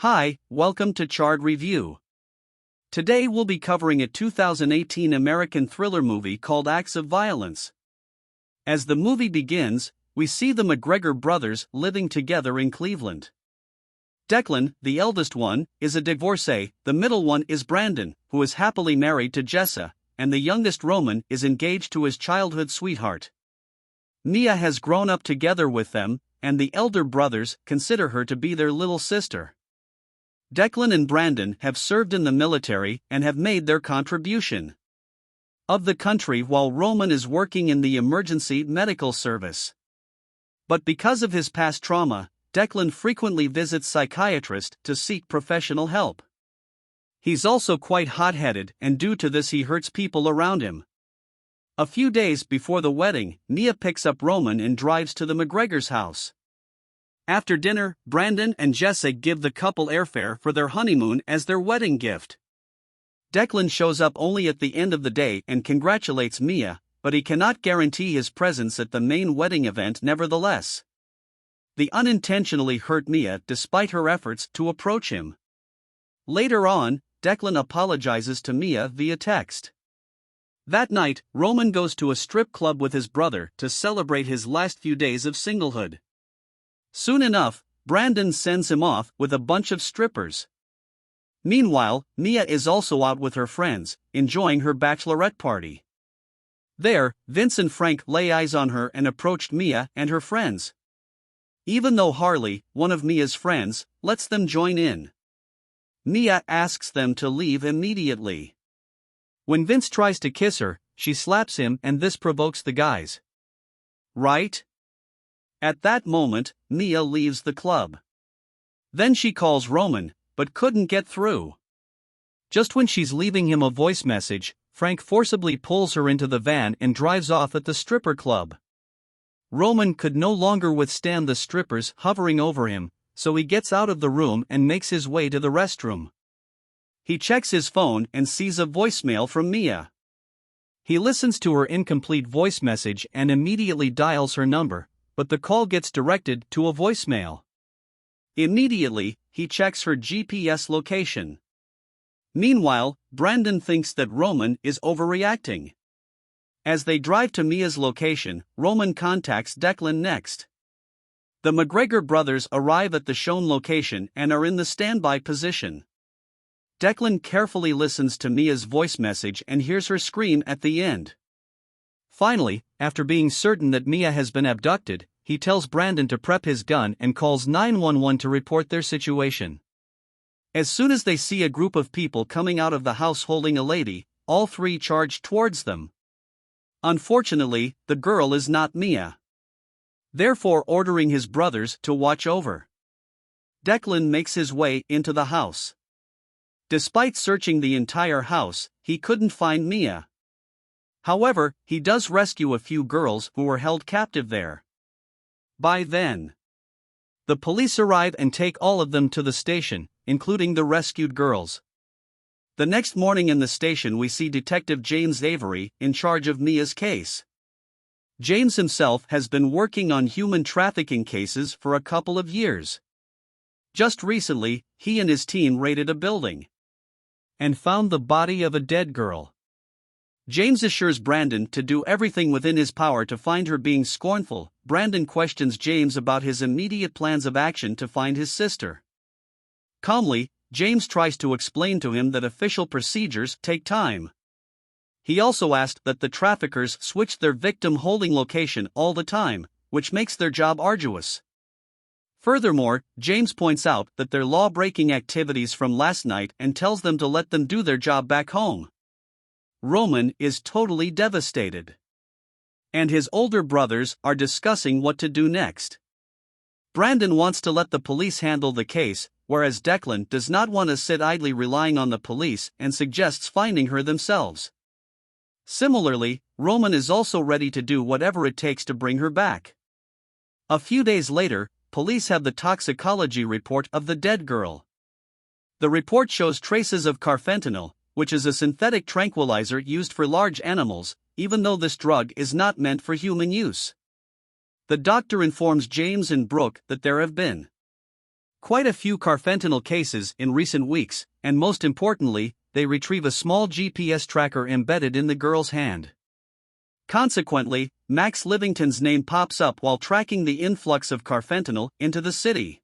Hi, welcome to Chard Review. Today we'll be covering a 2018 American thriller movie called Acts of Violence. As the movie begins, we see the McGregor brothers living together in Cleveland. Declan, the eldest one, is a divorcee, the middle one is Brandon, who is happily married to Jessa, and the youngest Roman is engaged to his childhood sweetheart. Mia has grown up together with them, and the elder brothers consider her to be their little sister. Declan and Brandon have served in the military and have made their contribution of the country while Roman is working in the emergency medical service. But because of his past trauma, Declan frequently visits psychiatrist to seek professional help. He's also quite hot-headed, and due to this he hurts people around him. A few days before the wedding, Mia picks up Roman and drives to the McGregor's house. After dinner, Brandon and Jessa give the couple airfare for their honeymoon as their wedding gift. Declan shows up only at the end of the day and congratulates Mia, but he cannot guarantee his presence at the main wedding event nevertheless. They unintentionally hurt Mia despite her efforts to approach him. Later on, Declan apologizes to Mia via text. That night, Roman goes to a strip club with his brother to celebrate his last few days of singlehood. Soon enough, Brandon sends him off with a bunch of strippers. Meanwhile, Mia is also out with her friends, enjoying her bachelorette party. There, Vince and Frank lay eyes on her and approached Mia and her friends. Even though Harley, one of Mia's friends, lets them join in. Mia asks them to leave immediately. When Vince tries to kiss her, she slaps him and this provokes the guys. Right? At that moment, Mia leaves the club. Then she calls Roman, but couldn't get through. Just when she's leaving him a voice message, Frank forcibly pulls her into the van and drives off at the stripper club. Roman could no longer withstand the strippers hovering over him, so he gets out of the room and makes his way to the restroom. He checks his phone and sees a voicemail from Mia. He listens to her incomplete voice message and immediately dials her number, but the call gets directed to a voicemail. Immediately, he checks her GPS location. Meanwhile, Brandon thinks that Roman is overreacting. As they drive to Mia's location, Roman contacts Declan next. The McGregor brothers arrive at the shown location and are in the standby position. Declan carefully listens to Mia's voice message and hears her scream at the end. Finally, after being certain that Mia has been abducted, he tells Brandon to prep his gun and calls 911 to report their situation. As soon as they see a group of people coming out of the house holding a lady, all three charge towards them. Unfortunately, the girl is not Mia. Therefore ordering his brothers to watch over. Declan makes his way into the house. Despite searching the entire house, he couldn't find Mia. However, he does rescue a few girls who were held captive there. By then, the police arrive and take all of them to the station, including the rescued girls. The next morning in the station we see Detective James Avery in charge of Mia's case. James himself has been working on human trafficking cases for a couple of years. Just recently, he and his team raided a building and found the body of a dead girl. James assures Brandon to do everything within his power to find her. Being scornful, Brandon questions James about his immediate plans of action to find his sister. Calmly, James tries to explain to him that official procedures take time. He also asked that the traffickers switch their victim holding location all the time, which makes their job arduous. Furthermore, James points out that their law-breaking activities from last night and tells them to let them do their job back home. Roman is totally devastated. And his older brothers are discussing what to do next. Brandon wants to let the police handle the case, whereas Declan does not want to sit idly relying on the police and suggests finding her themselves. Similarly, Roman is also ready to do whatever it takes to bring her back. A few days later, police have the toxicology report of the dead girl. The report shows traces of carfentanil, which is a synthetic tranquilizer used for large animals, even though this drug is not meant for human use. The doctor informs James and Brooke that there have been Quite a few carfentanil cases in recent weeks, and most importantly, they retrieve a small GPS tracker embedded in the girl's hand. Consequently, Max Livington's name pops up while tracking the influx of carfentanil into the city.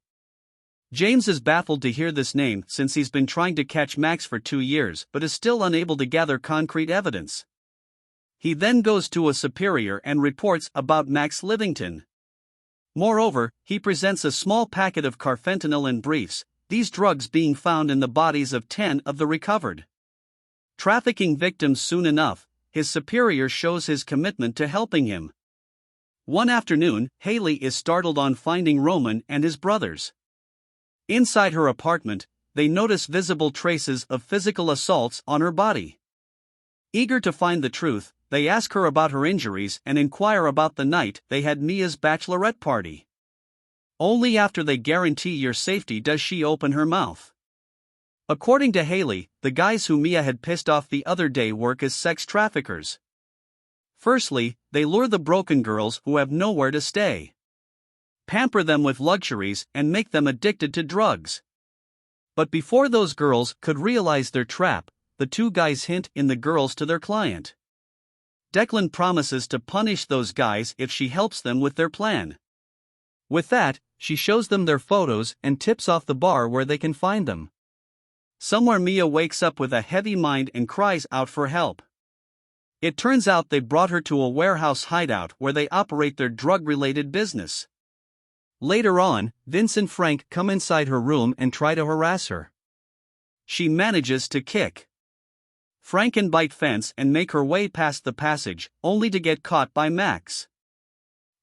James is baffled to hear this name since he's been trying to catch Max for 2 years but is still unable to gather concrete evidence. He then goes to a superior and reports about Max Livington. Moreover, he presents a small packet of carfentanil in briefs, these drugs being found in the bodies of 10 of the recovered trafficking victims. Soon enough, his superior shows his commitment to helping him. One afternoon, Haley is startled on finding Roman and his brothers. Inside her apartment, they notice visible traces of physical assaults on her body. Eager to find the truth, they ask her about her injuries and inquire about the night they had Mia's bachelorette party. Only after they guarantee your safety does she open her mouth. According to Haley, the guys who Mia had pissed off the other day work as sex traffickers. Firstly, they lure the broken girls who have nowhere to stay, pamper them with luxuries, and make them addicted to drugs. But before those girls could realize their trap, the two guys hint in the girls to their client. Declan promises to punish those guys if she helps them with their plan. With that, she shows them their photos and tips off the bar where they can find them. Somewhere Mia wakes up with a heavy mind and cries out for help. It turns out they brought her to a warehouse hideout where they operate their drug-related business. Later on, Vince and Frank come inside her room and try to harass her. She manages to kick Frank and bite fence and make her way past the passage, only to get caught by Max.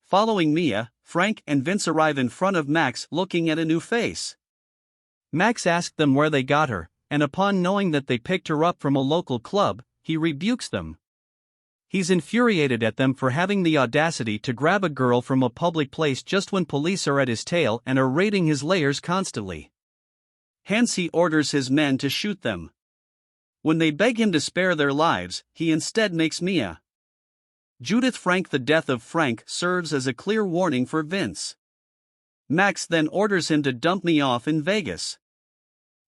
Following Mia, Frank and Vince arrive in front of Max looking at a new face. Max asked them where they got her, and upon knowing that they picked her up from a local club, he rebukes them. He's infuriated at them for having the audacity to grab a girl from a public place just when police are at his tail and are raiding his lairs constantly. Hence he orders his men to shoot them. When they beg him to spare their lives, he instead makes Mia Judith Frank. The death of Frank serves as a clear warning for Vince. Max then orders him to dump Mia off in Vegas.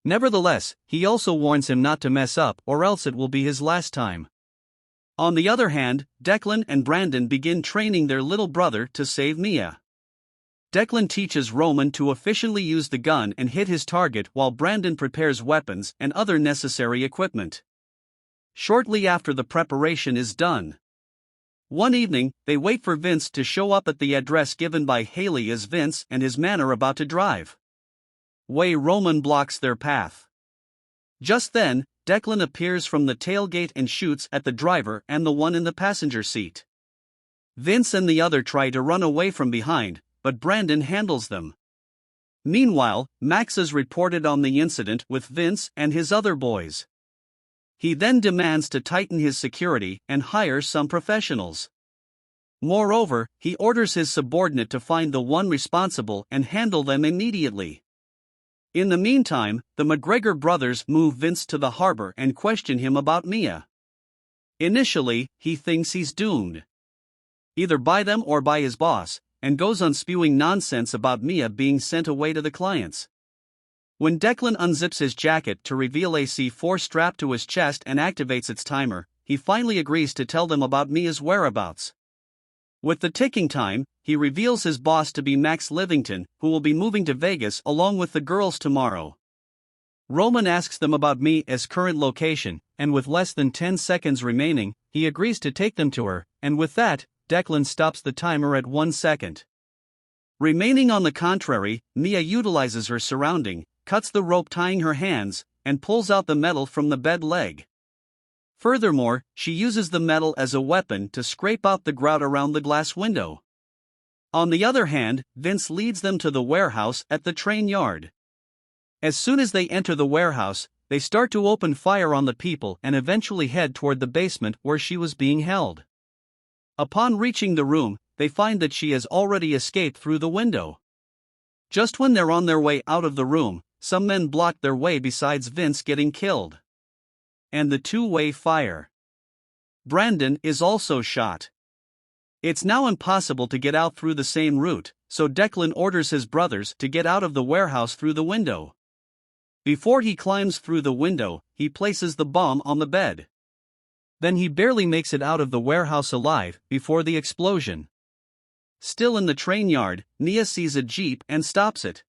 Nevertheless, he also warns him not to mess up or else it will be his last time. On the other hand, Declan and Brandon begin training their little brother to save Mia. Declan teaches Roman to efficiently use the gun and hit his target while Brandon prepares weapons and other necessary equipment. Shortly after the preparation is done, one evening, they wait for Vince to show up at the address given by Haley as Vince and his man are about to drive. Roman blocks their path. Just then, Declan appears from the tailgate and shoots at the driver and the one in the passenger seat. Vince and the other try to run away from behind, but Brandon handles them. Meanwhile, Max is reported on the incident with Vince and his other boys. He then demands to tighten his security and hire some professionals. Moreover, he orders his subordinate to find the one responsible and handle them immediately. In the meantime, the Macgregor brothers move Vince to the harbor and question him about Mia. Initially, he thinks he's doomed, either by them or by his boss, and goes on spewing nonsense about Mia being sent away to the clients. When Declan unzips his jacket to reveal a C4 strapped to his chest and activates its timer, he finally agrees to tell them about Mia's whereabouts. With the ticking time, he reveals his boss to be Max Livington, who will be moving to Vegas along with the girls tomorrow. Roman asks them about Mia's current location, and with less than 10 seconds remaining, he agrees to take them to her, and with that, Declan stops the timer at 1 second. Remaining on the contrary, Mia utilizes her surrounding, cuts the rope tying her hands, and pulls out the metal from the bed leg. Furthermore, she uses the metal as a weapon to scrape out the grout around the glass window. On the other hand, Vince leads them to the warehouse at the train yard. As soon as they enter the warehouse, they start to open fire on the people and eventually head toward the basement where she was being held. Upon reaching the room, they find that she has already escaped through the window. Just when they're on their way out of the room, some men block their way besides Vince getting killed. And the two-way fire. Brandon is also shot. It's now impossible to get out through the same route, so Declan orders his brothers to get out of the warehouse through the window. Before he climbs through the window, he places the bomb on the bed. Then he barely makes it out of the warehouse alive before the explosion. Still in the train yard, Mia sees a jeep and stops it.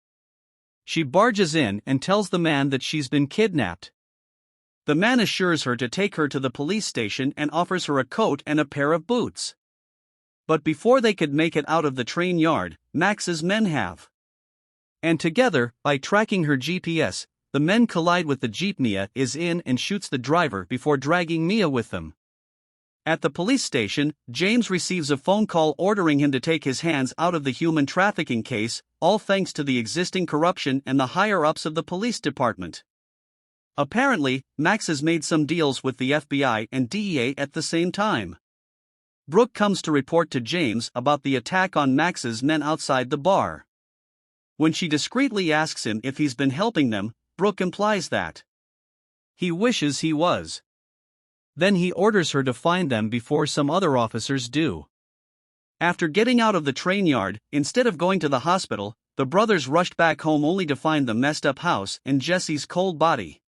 She barges in and tells the man that she's been kidnapped. The man assures her to take her to the police station and offers her a coat and a pair of boots. But before they could make it out of the train yard, Max's men have. And together, by tracking her GPS, the men collide with the jeep Mia is in and shoots the driver before dragging Mia with them. At the police station, James receives a phone call ordering him to take his hands out of the human trafficking case, all thanks to the existing corruption and the higher-ups of the police department. Apparently, Max has made some deals with the FBI and DEA at the same time. Brooke comes to report to James about the attack on Max's men outside the bar. When she discreetly asks him if he's been helping them, Brooke implies that he wishes he was. Then he orders her to find them before some other officers do. After getting out of the train yard, instead of going to the hospital, the brothers rushed back home only to find the messed up house and Jesse's cold body.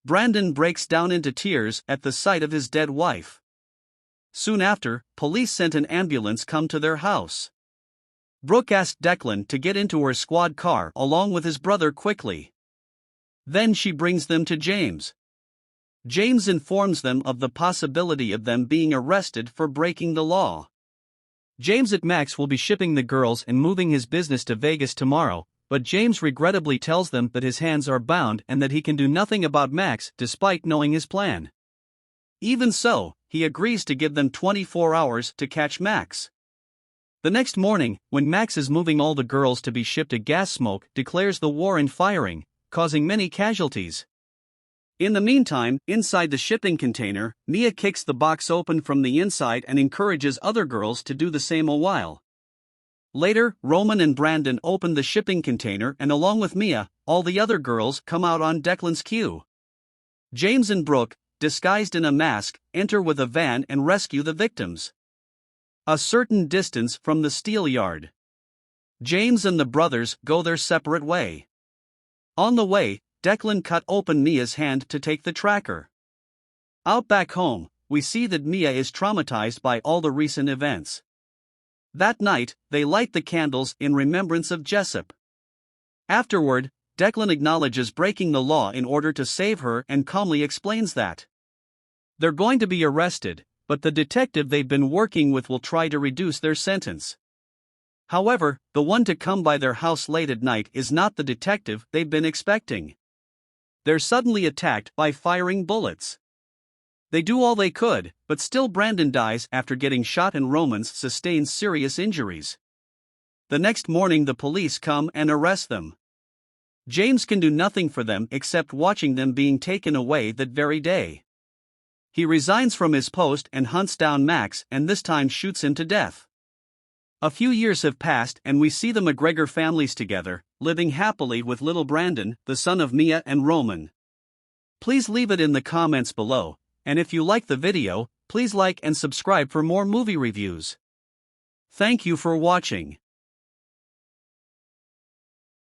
Brandon breaks down into tears at the sight of his dead wife. Soon after, police sent an ambulance come to their house. Brooke asked Declan to get into her squad car along with his brother quickly. Then she brings them to James. James informs them of the possibility of them being arrested for breaking the law. James at Max will be shipping the girls and moving his business to Vegas tomorrow, but James regrettably tells them that his hands are bound and that he can do nothing about Max despite knowing his plan. Even so, he agrees to give them 24 hours to catch Max. The next morning, when Max is moving all the girls to be shipped, a gas smoke declares the war and firing, causing many casualties. In the meantime, inside the shipping container, Mia kicks the box open from the inside and encourages other girls to do the same a while. Later, Roman and Brandon open the shipping container and along with Mia, all the other girls come out on Declan's cue. James and Brooke, disguised in a mask, enter with a van and rescue the victims. A certain distance from the steel yard, James and the brothers go their separate way. On the way, Declan cut open Mia's hand to take the tracker. Out back home, we see that Mia is traumatized by all the recent events. That night, they light the candles in remembrance of Jessa. Afterward, Declan acknowledges breaking the law in order to save her and calmly explains that they're going to be arrested, but the detective they've been working with will try to reduce their sentence. However, the one to come by their house late at night is not the detective they've been expecting. They're suddenly attacked by firing bullets. They do all they could, but still Brandon dies after getting shot and Roman sustains serious injuries. The next morning the police come and arrest them. James can do nothing for them except watching them being taken away that very day. He resigns from his post and hunts down Max and this time shoots him to death. A few years have passed and we see the McGregor families together, living happily with little Brandon, the son of Mia and Roman. Please leave it in the comments below, and if you like the video, please like and subscribe for more movie reviews. Thank you for watching.